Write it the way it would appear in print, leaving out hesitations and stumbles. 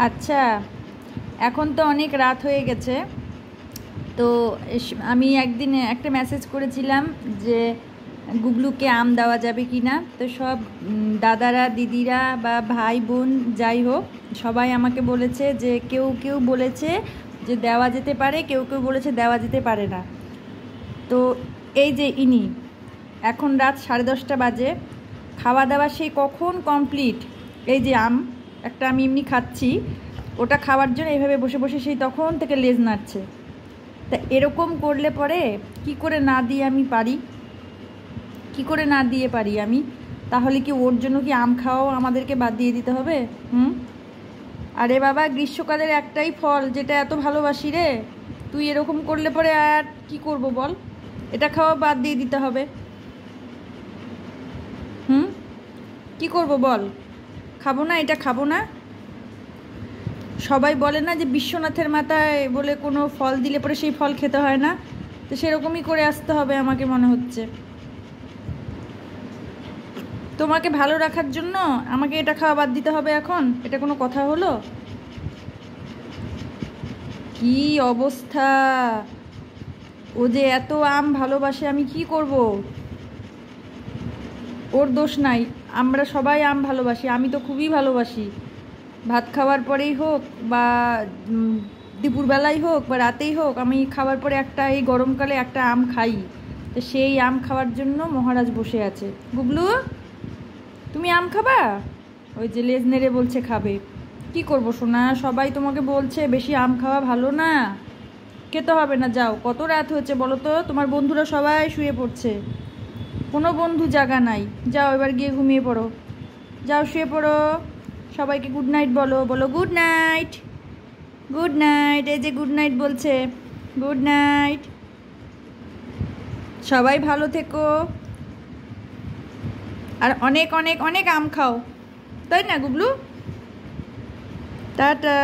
আচ্ছা, এখন তো অনেক রাত হয়ে গেছে। তো আমি একদিন একটা মেসেজ করেছিলাম যে গুগলুকে আম দেওয়া যাবে কি না। তো সব দাদারা, দিদিরা বা ভাই বোন যাই হোক, সবাই আমাকে বলেছে যে কেউ কেউ বলেছে যে দেওয়া যেতে পারে, কেউ কেউ বলেছে দেওয়া যেতে পারে না। তো এই যে এখন রাত 10:30 বাজে, খাওয়া দাওয়া সেই কখন কমপ্লিট। এই যে একটা আমি এমনি খাচ্ছি, ওটা খাওয়ার জন্য এইভাবে বসে বসে সেই তখন থেকে লেজ নাড়ছে। তা এরকম করলে পরে কি করে না দিয়ে আমি পারি, কি করে না দিয়ে পারি আমি? তাহলে কি ওর জন্য কি আম খাওয়াও আমাদেরকে বাদ দিয়ে দিতে হবে? আরে বাবা, গ্রীষ্মকালের একটাই ফল যেটা এত ভালোবাসি রে, তুই এরকম করলে পরে আর কি করব বল? এটা খাওয়া বাদ দিয়ে দিতে হবে? কি করব বল? খাবো না, এটা খাবো না। সবাই বলে না যে বিশ্বনাথের মাথায় বলে কোনো ফল দিলে পরে সেই ফল খেতে হয় না। তো সেরকমই করে আসতে হবে আমাকে মনে হচ্ছে। তোমাকে ভালো রাখার জন্য আমাকে এটা খাওয়া বাদ দিতে হবে এখন? এটা কোনো কথা হলো? কি অবস্থা! ও যে এত আম ভালোবাসে, আমি কি করব? ওর দোষ নাই, আমরা সবাই আম ভালোবাসি। আমি তো খুবই ভালোবাসি। ভাত খাওয়ার পরেই হোক বা দুপুরবেলাই হোক বা রাতেই হোক, আমি খাওয়ার পরে এই গরমকালে একটা আম খাই। তো সেই আম খাওয়ার জন্য মহারাজ বসে আছে। গুগলু, তুমি আম খাবা? ওই যে লেজ নেড়ে বলছে খাবে। কি করব সোনা, সবাই তোমাকে বলছে বেশি আম খাওয়া ভালো না, খেতে হবে না। যাও, কত রাত হয়েছে বলো তো? তোমার বন্ধুরা সবাই শুয়ে পড়ছে, কোনো বন্ধু জাগা নাই। যাও এবার গিয়ে ঘুমিয়ে পড়ো, যাও শুয়ে পড়ো। সবাইকে গুড নাইট বলো, বলো গুড নাইট, গুড নাইট। এই যে গুড নাইট বলছে, গুড নাইট। সবাই ভালো থেকো, আর অনেক অনেক অনেক আম খাও, তাই না গুগলু? টাটা।